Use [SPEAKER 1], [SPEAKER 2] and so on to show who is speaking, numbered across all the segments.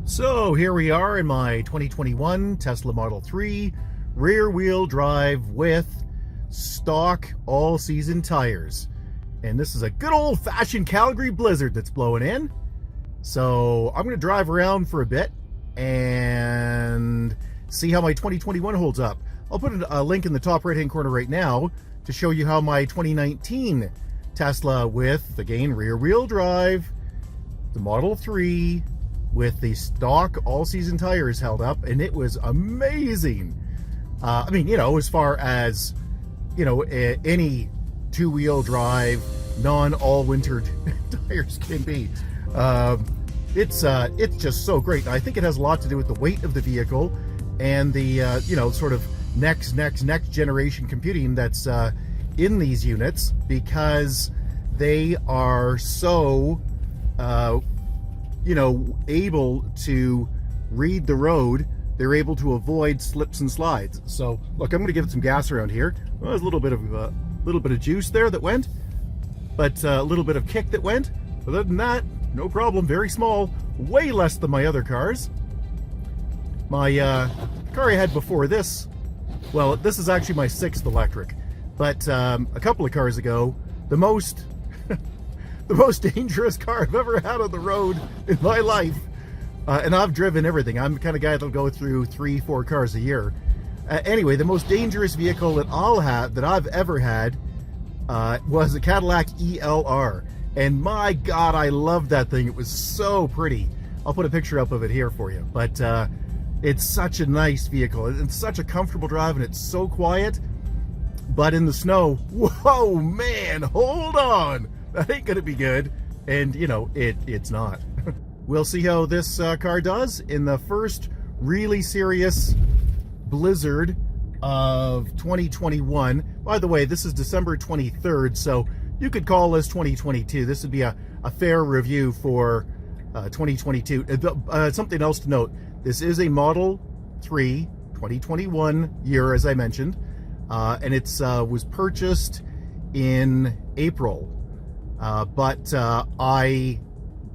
[SPEAKER 1] So here we are in my 2021 Tesla Model 3 rear-wheel drive with stock all-season tires. And this is a good old-fashioned Calgary blizzard that's blowing in. So I'm going to drive around for a bit and see how my 2021 holds up. I'll put a link in the top right-hand corner right now to show you how my 2019 Tesla with, again, rear-wheel drive, the Model 3, with the stock all-season tires held up, and it was amazing. I mean, you know, as far as, you know, any two-wheel drive, non-all-winter tires can be. It's just so great. And I think it has a lot to do with the weight of the vehicle and the, you know, sort of next generation computing that's in these units, because they are so you know, able to read the road. They're able to avoid slips and slides. So look, I'm going to give it some gas around here. Well, there's a little bit of juice there that went, but a little bit of kick that went. Other than that, no problem. Very small, way less than my other cars. My car I had before this, well, this is actually my 6th electric, but a couple of cars ago, the most dangerous car I've ever had on the road in my life. And I've driven everything. I'm the kind of guy that'll go through 3-4 cars a year. Anyway, the most dangerous vehicle that I've ever had was a Cadillac ELR. And my God, I loved that thing. It was so pretty. I'll put a picture up of it here for you. But it's such a nice vehicle. It's such a comfortable drive, and it's so quiet. But in the snow, whoa, man, hold on. That ain't gonna be good. And you know, it's not. We'll see how this car does in the first really serious blizzard of 2021. By the way, this is December 23rd, so you could call this 2022. This would be a fair review for 2022. Something else to note, this is a Model 3 2021 year, as I mentioned, and it's was purchased in April. But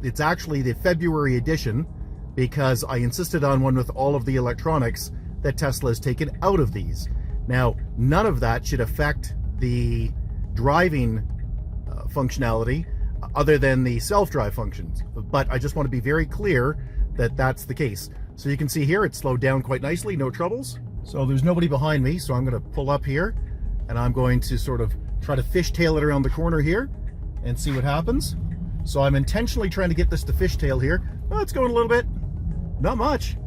[SPEAKER 1] it's actually the February edition, because I insisted on one with all of the electronics that Tesla has taken out of these. Now, none of that should affect the driving functionality other than the self-drive functions. But I just want to be very clear that that's the case. So you can see here, it's slowed down quite nicely, no troubles. So there's nobody behind me, so I'm going to pull up here, and I'm going to sort of try to fishtail it around the corner here and see what happens. So I'm intentionally trying to get this to fishtail here. Oh, it's going a little bit. Not much.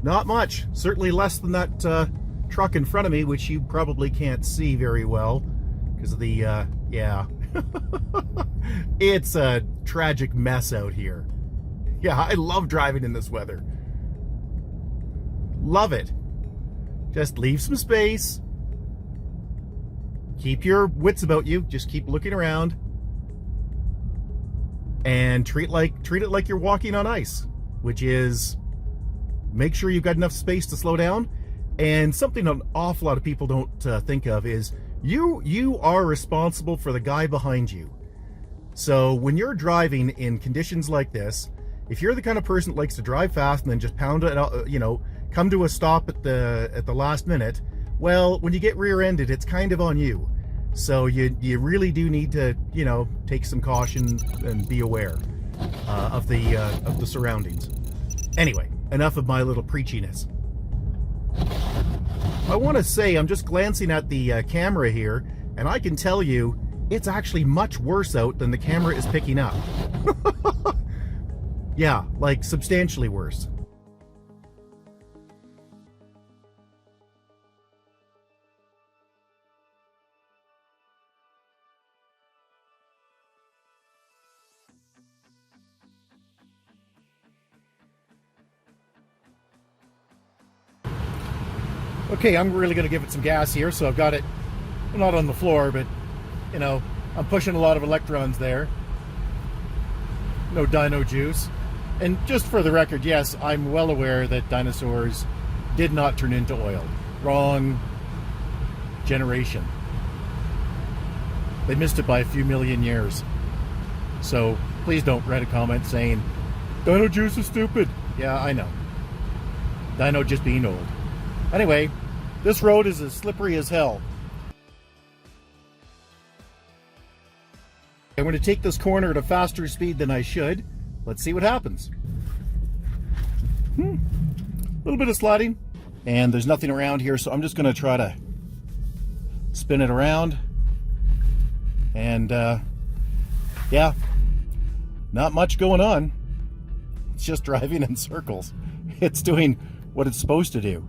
[SPEAKER 1] Not much. Certainly less than that truck in front of me, which you probably can't see very well because of the, yeah. It's a tragic mess out here. Yeah, I love driving in this weather. Love it. Just leave some space. Keep your wits about you. Just keep looking around. And treat it like you're walking on ice, which is make sure you've got enough space to slow down. And something an awful lot of people don't think of is you are responsible for the guy behind you. So when you're driving in conditions like this, if you're the kind of person that likes to drive fast and then just pound it out, you know, come to a stop at the last minute, well, when you get rear-ended, it's kind of on you. So you really do need to, you know, take some caution and be aware of the surroundings. Anyway, enough of my little preachiness. I want to say, I'm just glancing at the camera here, and I can tell you it's actually much worse out than the camera is picking up. Yeah, like substantially worse. Okay, I'm really going to give it some gas here, so I've got it not on the floor, but, you know, I'm pushing a lot of electrons there. No dino juice. And just for the record, yes, I'm well aware that dinosaurs did not turn into oil. Wrong generation. They missed it by a few million years. So please don't write a comment saying Dino Juice is stupid. Yeah, I know. Dino just being old. Anyway, this road is as slippery as hell. I'm going to take this corner at a faster speed than I should. Let's see what happens. A little bit of sliding. And there's nothing around here, so I'm just going to try to spin it around. And, yeah, not much going on. It's just driving in circles. It's doing what it's supposed to do.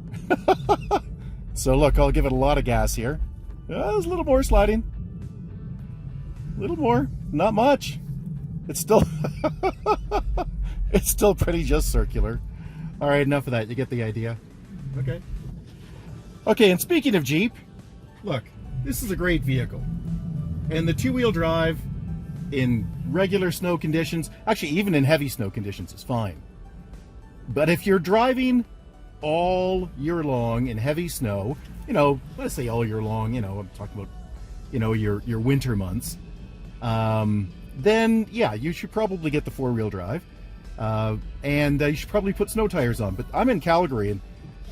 [SPEAKER 1] So look, I'll give it a lot of gas here. There's a little more sliding. A little more, not much. It's still it's still pretty just circular. All right, enough of that. You get the idea. Okay, and speaking of Jeep, look, this is a great vehicle. And the two-wheel drive in regular snow conditions, actually even in heavy snow conditions, is fine. But if you're driving all year long in heavy snow, you know, let's say all year long, you know, I'm talking about, you know, your winter months, then yeah, you should probably get the four-wheel drive, and you should probably put snow tires on. But I'm in Calgary, and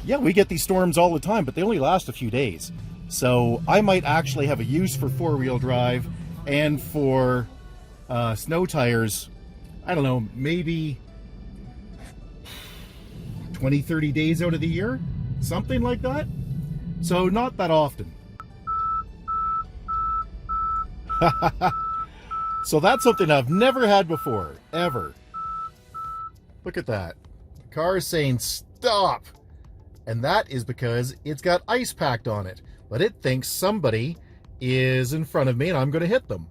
[SPEAKER 1] yeah, we get these storms all the time, but they only last a few days. So I might actually have a use for four-wheel drive and for snow tires, I don't know, maybe 20, 30 days out of the year, something like that. So not that often. So that's something I've never had before, ever. Look at that. The car is saying stop. And that is because it's got ice packed on it. But it thinks somebody is in front of me and I'm going to hit them.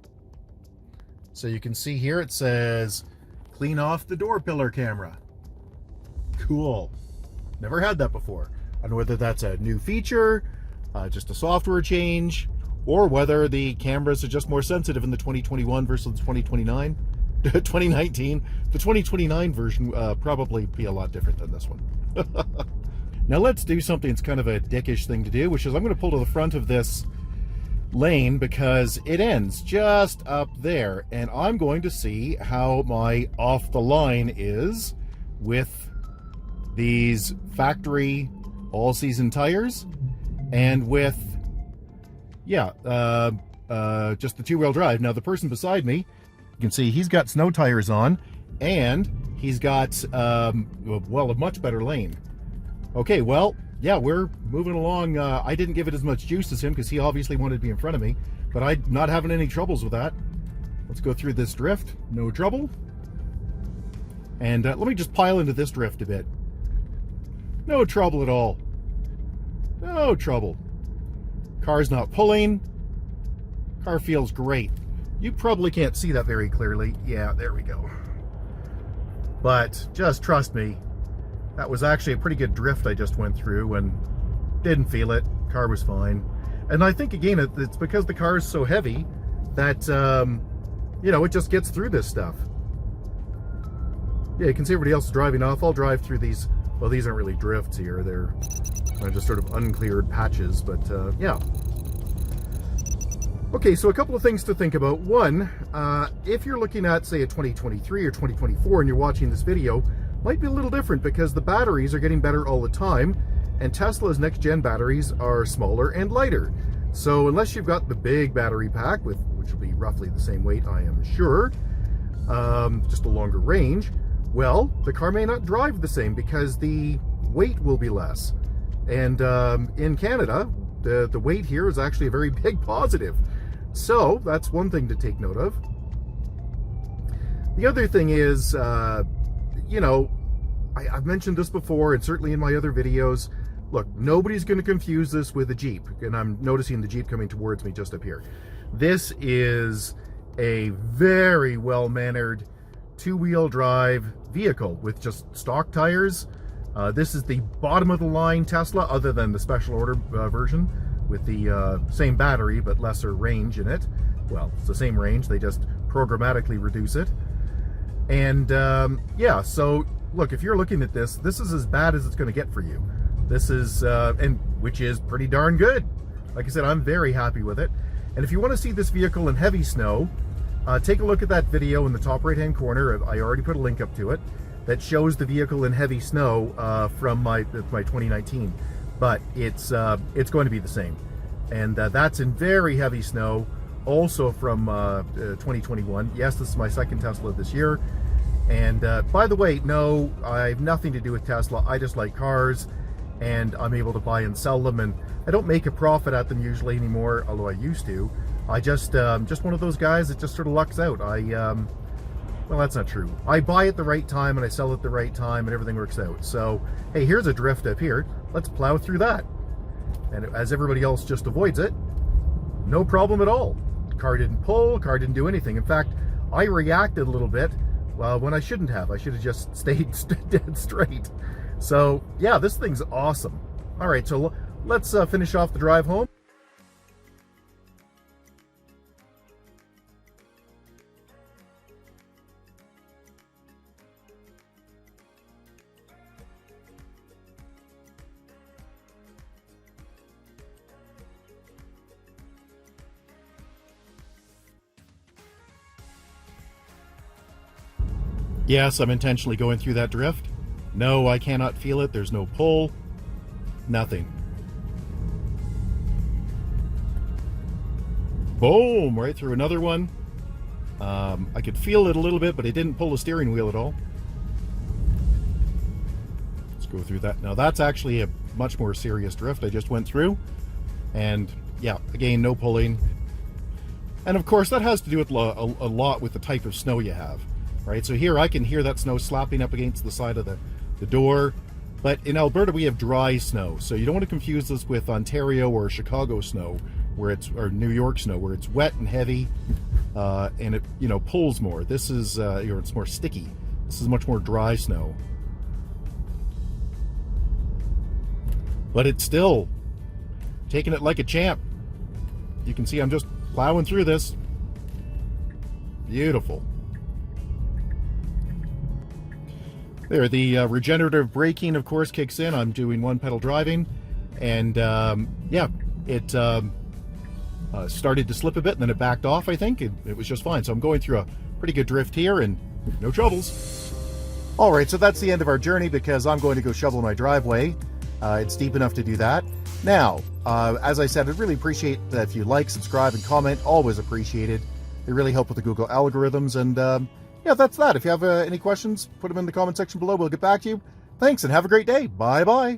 [SPEAKER 1] So you can see here it says, clean off the door pillar camera. Cool. Never had that before. I don't know whether that's a new feature, just a software change, or whether the cameras are just more sensitive in the 2021 versus the 2019. The 2029 version probably be a lot different than this one. Now let's do something that's kind of a dickish thing to do, which is I'm going to pull to the front of this lane because it ends just up there, and I'm going to see how my off the line is with these factory all-season tires and with just the two-wheel drive. Now the person beside me, you can see he's got snow tires on and he's got a much better lane. Okay, well, yeah, we're moving along. I didn't give it as much juice as him because he obviously wanted to be in front of me, but I'm not having any troubles with that. Let's go through this drift, no trouble. And let me just pile into this drift a bit. No trouble at all. No trouble. Car's not pulling. Car feels great. You probably can't see that very clearly. Yeah, there we go. But just trust me, that was actually a pretty good drift I just went through and didn't feel it. Car was fine. And I think, again, it's because the car is so heavy that, you know, it just gets through this stuff. Yeah, you can see everybody else is driving off. I'll drive through these. Well, these aren't really drifts here. They're just sort of uncleared patches, but yeah. Okay, so a couple of things to think about. One, if you're looking at, say, a 2023 or 2024 and you're watching this video, might be a little different because the batteries are getting better all the time, and Tesla's next-gen batteries are smaller and lighter. So unless you've got the big battery pack, which will be roughly the same weight, I am sure, just a longer range, well, the car may not drive the same because the weight will be less. And in Canada, the weight here is actually a very big positive. So that's one thing to take note of. The other thing is, you know, I've mentioned this before, and certainly in my other videos, look, nobody's going to confuse this with a Jeep. And I'm noticing the Jeep coming towards me just up here. This is a very well-mannered two-wheel drive vehicle with just stock tires. This is the bottom-of-the-line Tesla, other than the special order version with the same battery but lesser range in it. Well, it's the same range, they just programmatically reduce it. And yeah, so look, if you're looking at this, this is as bad as it's going to get for you. This is, and which is pretty darn good. Like I said, I'm very happy with it. And if you want to see this vehicle in heavy snow, take a look at that video in the top right-hand corner. I already put a link up to it. that shows the vehicle in heavy snow from my 2019, but it's going to be the same, and that's in very heavy snow, also from 2021. Yes, this is my second Tesla this year, and by the way, no, I have nothing to do with Tesla. I just like cars, and I'm able to buy and sell them, and I don't make a profit at them usually anymore, although I used to. I just one of those guys that just sort of lucks out. Well, that's not true. I buy at the right time and I sell at the right time and everything works out. So, hey, here's a drift up here. Let's plow through that. And as everybody else just avoids it, no problem at all. Car didn't pull, car didn't do anything. In fact, I reacted a little bit when I shouldn't have. I should have just stayed dead straight. So, yeah, this thing's awesome. All right, so let's finish off the drive home. Yes, I'm intentionally going through that drift. No, I cannot feel it. There's no pull. Nothing. Boom! Right through another one. I could feel it a little bit, but it didn't pull the steering wheel at all. Let's go through that. Now that's actually a much more serious drift I just went through. And yeah, again, no pulling. And of course, that has to do with a lot with the type of snow you have. Right, so here I can hear that snow slapping up against the side of the door, but in Alberta we have dry snow, so you don't want to confuse this with Ontario or Chicago snow, or New York snow, where it's wet and heavy, and it pulls more. This is it's more sticky. This is much more dry snow, but it's still taking it like a champ. You can see I'm just plowing through this. Beautiful. There, the regenerative braking, of course, kicks in. I'm doing one pedal driving, and yeah, it started to slip a bit, and then it backed off, I think, and it was just fine. So I'm going through a pretty good drift here, and no troubles. All right, so that's the end of our journey, because I'm going to go shovel my driveway. It's deep enough to do that. Now, as I said, I'd really appreciate that if you like, subscribe, and comment. Always appreciated. They really help with the Google algorithms, and yeah, that's that. If you have any questions, put them in the comment section below. We'll get back to you. Thanks, and have a great day. Bye-bye.